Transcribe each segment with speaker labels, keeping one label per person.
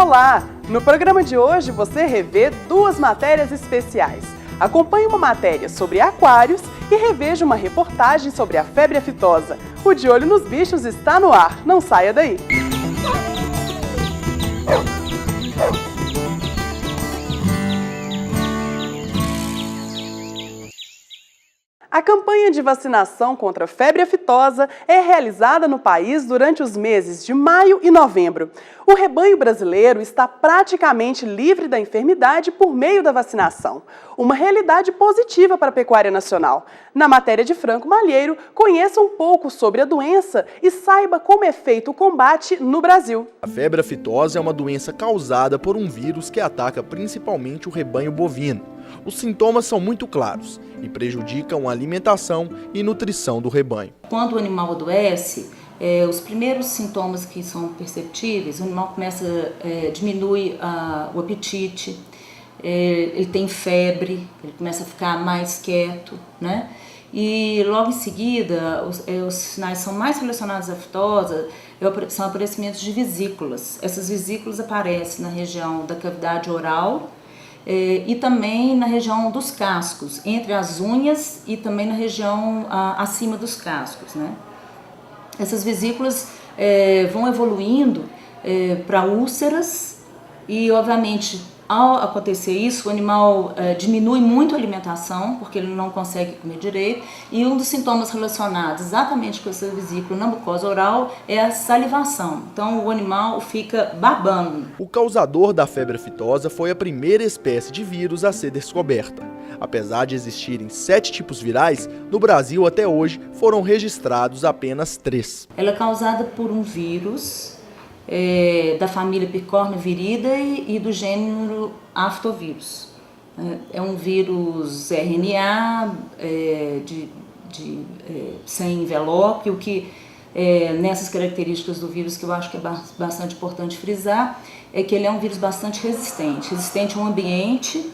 Speaker 1: Olá! No programa de hoje você revê duas matérias especiais. Acompanhe uma matéria sobre aquários e reveja uma reportagem sobre a febre aftosa. O De Olho nos Bichos está no ar, não saia daí! A campanha de vacinação contra a febre aftosa é realizada no país durante os meses de maio e novembro. O rebanho brasileiro está praticamente livre da enfermidade por meio da vacinação, uma realidade positiva para a pecuária nacional. Na matéria de Franco Malheiro, conheça um pouco sobre a doença e saiba como é feito o combate no Brasil.
Speaker 2: A febre aftosa é uma doença causada por um vírus que ataca principalmente o rebanho bovino. Os sintomas são muito claros e prejudicam a alimentação e nutrição do rebanho.
Speaker 3: Quando o animal adoece, os primeiros sintomas que são perceptíveis, o animal começa a diminuir o apetite, ele tem febre, ele começa a ficar mais quieto, né? E logo em seguida, os sinais são mais relacionados à aftosa, são aparecimentos de vesículas. Essas vesículas aparecem na região da cavidade oral, e também na região dos cascos, entre as unhas e também na região acima dos cascos, né? Essas vesículas vão evoluindo para úlceras e, obviamente, ao acontecer isso, o animal diminui muito a alimentação, porque ele não consegue comer direito, e um dos sintomas relacionados exatamente com essa vesícula na mucosa oral é a salivação. Então o animal fica babando.
Speaker 2: O causador da febre aftosa foi a primeira espécie de vírus a ser descoberta. Apesar de existirem 7 tipos virais, no Brasil até hoje foram registrados apenas 3.
Speaker 3: Ela é causada por um vírus da família Picornaviridae e do gênero Aftovírus. É um vírus RNA sem envelope, o que nessas características do vírus que eu acho que é bastante importante frisar, é que ele é um vírus bastante resistente ao ambiente.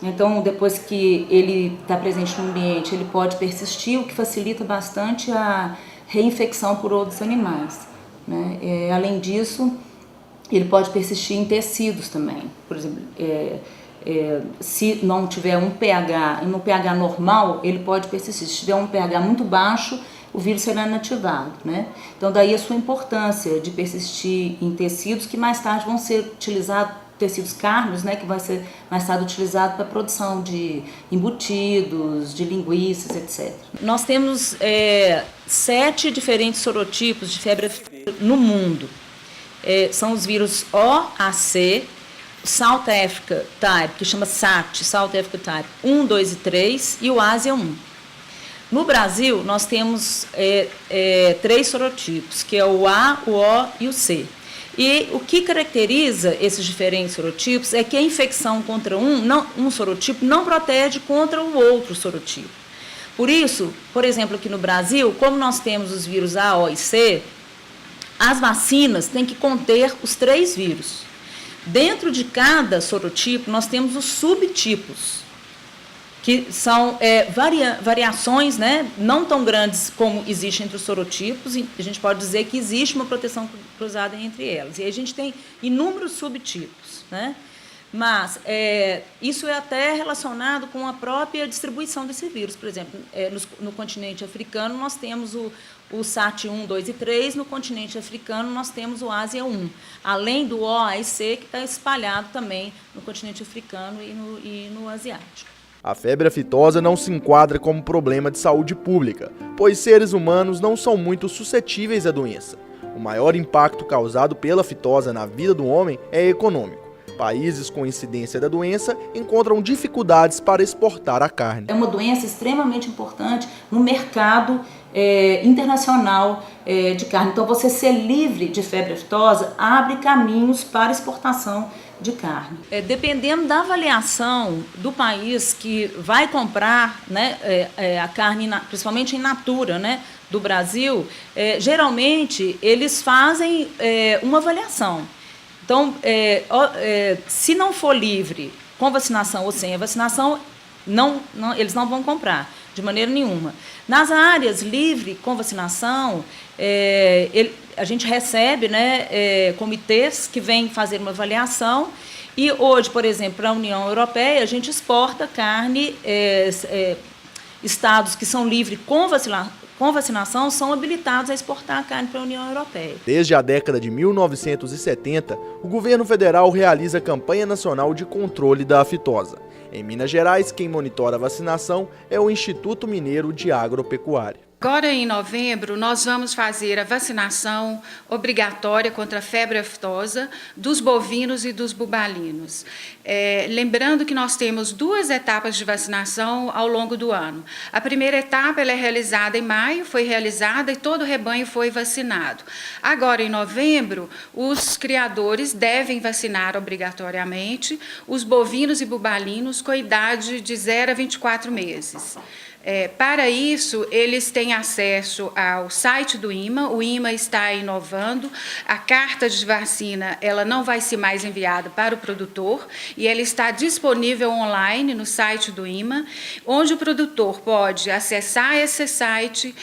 Speaker 3: Então, depois que ele está presente no ambiente, ele pode persistir, o que facilita bastante a reinfecção por outros animais, né? Além disso, ele pode persistir em tecidos também. Por exemplo, se não tiver um pH, no pH normal, ele pode persistir. Se tiver um pH muito baixo, o vírus será inativado, né? Então, daí a sua importância de persistir em tecidos que mais tarde vão ser utilizados, tecidos cárneos, né, que vai ser mais tarde utilizado para a produção de embutidos, de linguiças, etc. Nós temos 7 diferentes sorotipos de febre aftosa no mundo. São os vírus OAC, South Africa Type, que chama SAT, South Africa Type 1, 2 e 3, e o Ásia 1. No Brasil, nós temos 3 sorotipos, que é o A, o O e o C. E o que caracteriza esses diferentes sorotipos é que a infecção contra um sorotipo não protege contra o outro sorotipo. Por isso, por exemplo, aqui no Brasil, como nós temos os vírus A, O e C, as vacinas têm que conter os 3 vírus. Dentro de cada sorotipo, nós temos os subtipos, que são variações, né, não tão grandes como existe entre os sorotipos, e a gente pode dizer que existe uma proteção cruzada entre elas. E aí a gente tem inúmeros subtipos, né? Mas isso é até relacionado com a própria distribuição desse vírus. Por exemplo, no continente africano nós temos o SAT 1, 2 e 3, no continente africano nós temos o Ásia 1, além do O, A e C, que está espalhado também no continente africano e no asiático.
Speaker 2: A febre aftosa não se enquadra como problema de saúde pública, pois seres humanos não são muito suscetíveis à doença. O maior impacto causado pela aftosa na vida do homem é econômico. Países com incidência da doença encontram dificuldades para exportar a carne.
Speaker 3: É uma doença extremamente importante no mercado internacional de carne. Então, você ser livre de febre aftosa abre caminhos para exportação de carne. Dependendo da avaliação do país que vai comprar, né, a carne, principalmente in natura, né, do Brasil, geralmente eles fazem uma avaliação. Então, se não for livre com vacinação ou sem a vacinação, eles não vão comprar. de maneira nenhuma. Nas áreas livre com vacinação, a gente recebe, né, comitês que vêm fazer uma avaliação e hoje, por exemplo, para a União Europeia, a gente exporta carne, estados que são livres com vacinação são habilitados a exportar carne para a União Europeia.
Speaker 2: Desde a década de 1970, o governo federal realiza a campanha nacional de controle da aftosa. Em Minas Gerais, quem monitora a vacinação é o Instituto Mineiro de Agropecuária.
Speaker 4: Agora, em novembro, nós vamos fazer a vacinação obrigatória contra a febre aftosa dos bovinos e dos bubalinos. Lembrando que nós temos 2 etapas de vacinação ao longo do ano. A primeira etapa ela é realizada em maio, foi realizada e todo o rebanho foi vacinado. Agora, em novembro, os criadores devem vacinar obrigatoriamente os bovinos e bubalinos com idade de 0 a 24 meses. Para isso, eles têm acesso ao site do INMA. O INMA está inovando. A carta de vacina ela não vai ser mais enviada para o produtor e ela está disponível online no site do INMA, onde o produtor pode acessar esse site,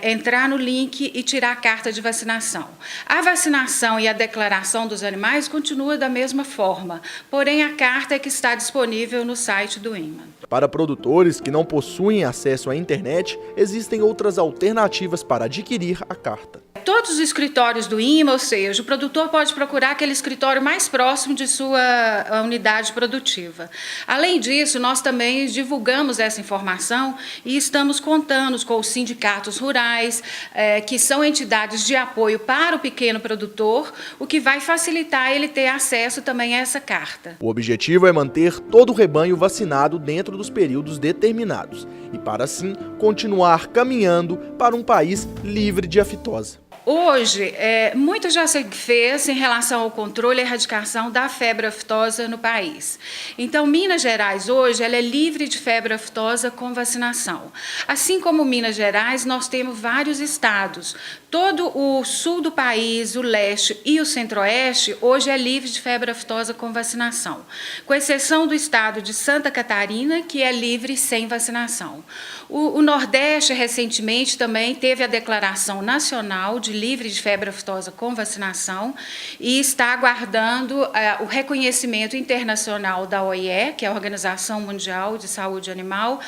Speaker 4: entrar no link e tirar a carta de vacinação. A vacinação e a declaração dos animais continua da mesma forma, porém a carta é que está disponível no site do INMA.
Speaker 2: Para produtores que não possuem acesso à internet, existem outras alternativas para adquirir a carta.
Speaker 4: Todos os escritórios do INMA, ou seja, o produtor pode procurar aquele escritório mais próximo de sua unidade produtiva. Além disso, nós também divulgamos essa informação e estamos contando com os sindicatos rurais, que são entidades de apoio para o pequeno produtor, o que vai facilitar ele ter acesso também a essa carta.
Speaker 2: O objetivo é manter todo o rebanho vacinado dentro dos períodos determinados e, para assim, continuar caminhando para um país livre de aftosa.
Speaker 4: Hoje, muito já se fez em relação ao controle e erradicação da febre aftosa no país. Então, Minas Gerais hoje ela é livre de febre aftosa com vacinação. Assim como Minas Gerais, nós temos vários estados. Todo o sul do país, o leste e o centro-oeste, hoje é livre de febre aftosa com vacinação, com exceção do estado de Santa Catarina, que é livre sem vacinação. O Nordeste, recentemente, também teve a declaração nacional de livre de febre aftosa com vacinação e está aguardando o reconhecimento internacional da OIE, que é a Organização Mundial de Saúde Animal,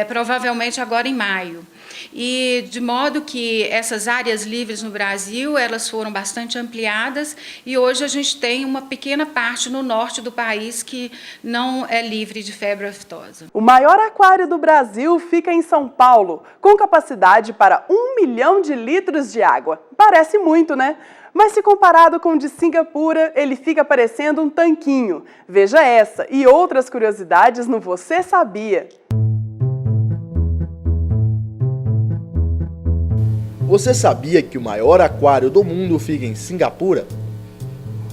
Speaker 4: provavelmente agora em maio. E de modo que essas áreas livres no Brasil, elas foram bastante ampliadas e hoje a gente tem uma pequena parte no norte do país que não é livre de febre aftosa.
Speaker 1: O maior aquário do Brasil fica em São Paulo, com capacidade para 1 milhão de litros de água. Parece muito, né? Mas se comparado com o de Singapura, ele fica parecendo um tanquinho. Veja essa e outras curiosidades no Você Sabia?
Speaker 2: Você sabia que o maior aquário do mundo fica em Singapura?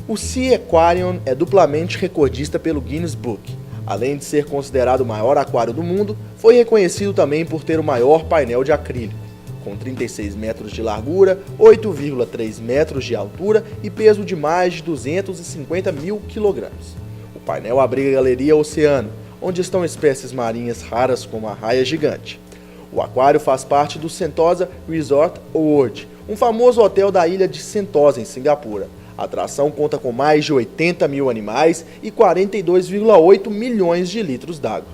Speaker 2: O Sea Aquarium é duplamente recordista pelo Guinness Book. Além de ser considerado o maior aquário do mundo, foi reconhecido também por ter o maior painel de acrílico, com 36 metros de largura, 8,3 metros de altura e peso de mais de 250 mil quilogramas. O painel abriga a Galeria Oceano, onde estão espécies marinhas raras como a raia gigante. O aquário faz parte do Sentosa Resort World, um famoso hotel da ilha de Sentosa, em Singapura. A atração conta com mais de 80 mil animais e 42,8 milhões de litros d'água.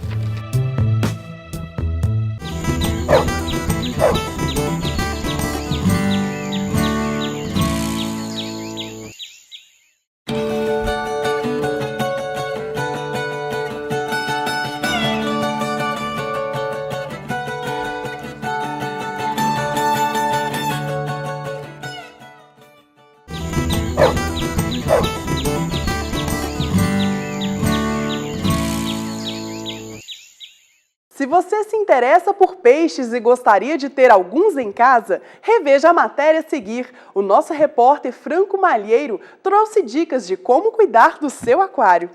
Speaker 1: Se você se interessa por peixes e gostaria de ter alguns em casa, reveja a matéria a seguir. O nosso repórter Franco Malheiro trouxe dicas de como cuidar do seu aquário.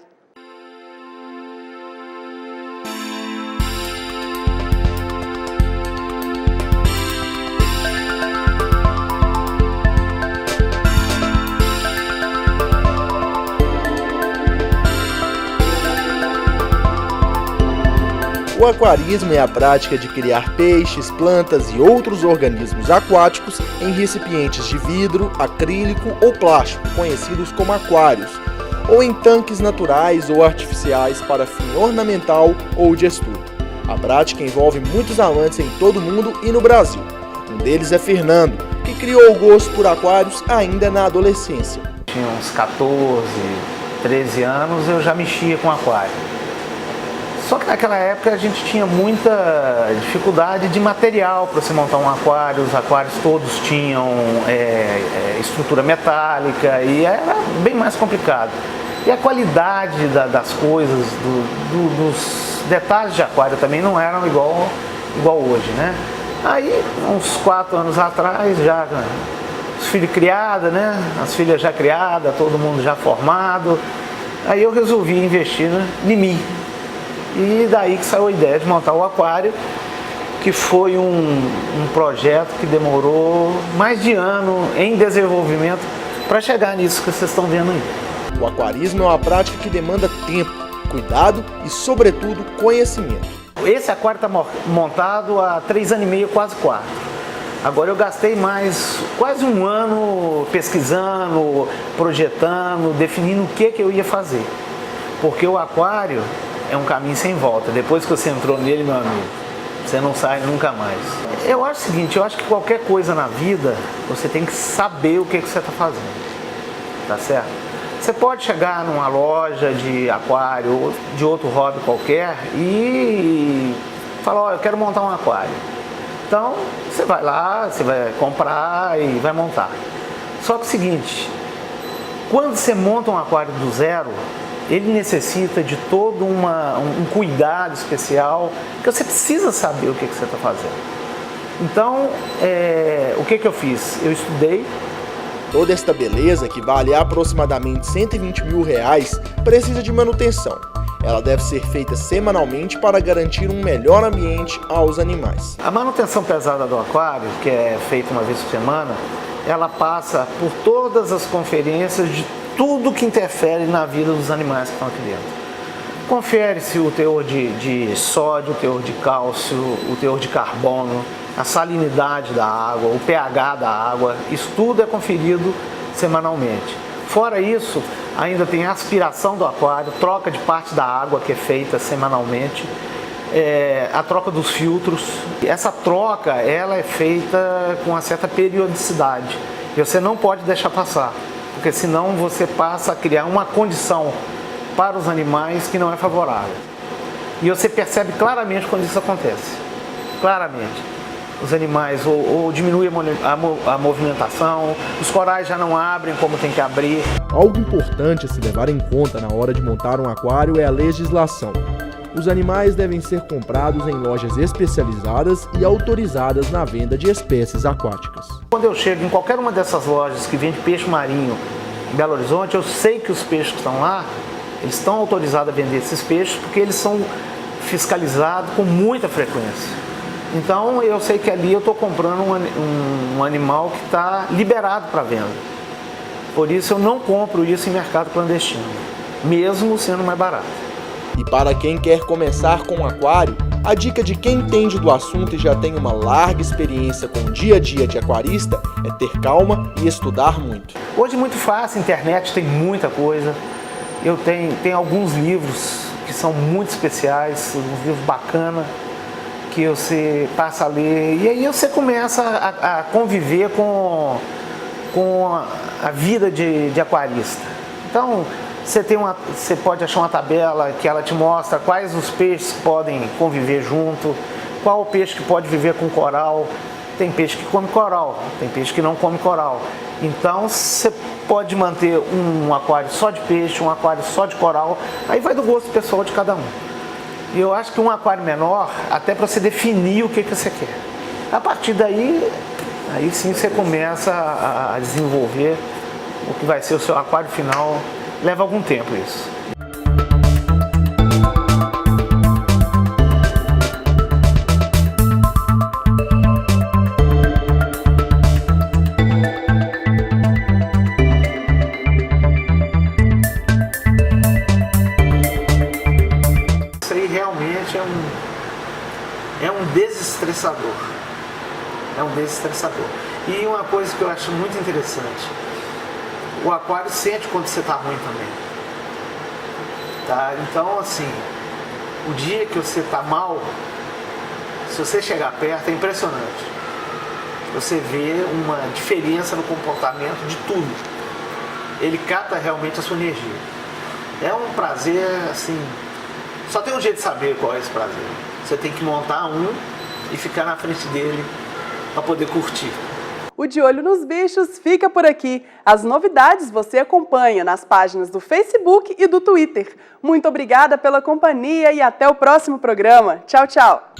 Speaker 2: O O aquarismo é a prática de criar peixes, plantas e outros organismos aquáticos em recipientes de vidro, acrílico ou plástico, conhecidos como aquários, ou em tanques naturais ou artificiais para fim ornamental ou de estudo. A prática envolve muitos amantes em todo o mundo e no Brasil. Um deles é Fernando, que criou o gosto por aquários ainda na adolescência.
Speaker 5: Tinha uns 14, 13 anos, eu já mexia com aquário. Só que naquela época a gente tinha muita dificuldade de material para se montar um aquário. Os aquários todos tinham estrutura metálica e era bem mais complicado. E a qualidade das coisas, dos detalhes de aquário também não eram igual hoje, né? Aí, uns 4 anos atrás, já os filhos criados, né? As filhas já criadas, todo mundo já formado. Aí eu resolvi investir em mim. E daí que saiu a ideia de montar o aquário, que foi um projeto que demorou mais de ano em desenvolvimento para chegar nisso que vocês estão vendo aí.
Speaker 2: O aquarismo é uma prática que demanda tempo, cuidado e, sobretudo, conhecimento.
Speaker 5: Esse aquário está montado há 3 anos e meio, quase 4. Agora eu gastei mais quase um ano pesquisando, projetando, definindo o que eu ia fazer. Porque o aquário é um caminho sem volta. Depois que você entrou nele, meu amigo, você não sai nunca mais. Eu acho o seguinte, eu acho que qualquer coisa na vida, você tem que saber o que você está fazendo. Tá certo? Você pode chegar numa loja de aquário ou de outro hobby qualquer e falar, ó, eu quero montar um aquário. Então, você vai lá, você vai comprar e vai montar. Só que é o seguinte, quando você monta um aquário do zero, ele necessita de todo um cuidado especial, porque você precisa saber o que você está fazendo. Então, o que eu fiz? Eu estudei.
Speaker 2: Toda esta beleza, que vale aproximadamente R$120 mil, precisa de manutenção. Ela deve ser feita semanalmente para garantir um melhor ambiente aos animais.
Speaker 5: A manutenção pesada do aquário, que é feita uma vez por semana, ela passa por todas as conferências de tudo que interfere na vida dos animais que estão aqui dentro. Confere-se o teor de sódio, o teor de cálcio, o teor de carbono, a salinidade da água, o pH da água, isso tudo é conferido semanalmente. Fora isso, ainda tem a aspiração do aquário, troca de parte da água que é feita semanalmente, a troca dos filtros. Essa troca ela é feita com uma certa periodicidade e você não pode deixar passar, porque senão você passa a criar uma condição para os animais que não é favorável. E você percebe claramente quando isso acontece, claramente. Os animais ou diminui a movimentação, os corais já não abrem como tem que abrir.
Speaker 2: Algo importante a se levar em conta na hora de montar um aquário é a legislação. Os animais devem ser comprados em lojas especializadas e autorizadas na venda de espécies aquáticas.
Speaker 5: Quando eu chego em qualquer uma dessas lojas que vende peixe marinho em Belo Horizonte, eu sei que os peixes que estão lá, eles estão autorizados a vender esses peixes porque eles são fiscalizados com muita frequência. Então eu sei que ali eu estou comprando um animal que está liberado para venda. Por isso eu não compro isso em mercado clandestino, mesmo sendo mais barato.
Speaker 2: E para quem quer começar com um aquário, a dica de quem entende do assunto e já tem uma larga experiência com o dia a dia de aquarista é ter calma e estudar muito.
Speaker 5: Hoje é muito fácil, internet tem muita coisa. Eu tenho alguns livros que são muito especiais, uns livros bacanas, que você passa a ler e aí você começa a conviver com a vida de aquarista. Então, você pode achar uma tabela que ela te mostra quais os peixes que podem conviver junto, qual o peixe que pode viver com coral. Tem peixe que come coral, tem peixe que não come coral. Então, você pode manter um aquário só de peixe, um aquário só de coral, aí vai do gosto pessoal de cada um. E eu acho que um aquário menor, até para você definir o que você quer. A partir daí, aí sim você começa a desenvolver o que vai ser o seu aquário final. Leva algum tempo isso. é um desestressador. E uma coisa que eu acho muito interessante, o aquário sente quando você está ruim também. Tá? Então, assim, o dia que você está mal, se você chegar perto, é impressionante. Você vê uma diferença no comportamento de tudo. Ele capta realmente a sua energia. É um prazer, assim, só tem um jeito de saber qual é esse prazer. Você tem que montar um e ficar na frente dele para poder curtir.
Speaker 1: O De Olho nos Bichos fica por aqui. As novidades você acompanha nas páginas do Facebook e do Twitter. Muito obrigada pela companhia e até o próximo programa. Tchau, tchau!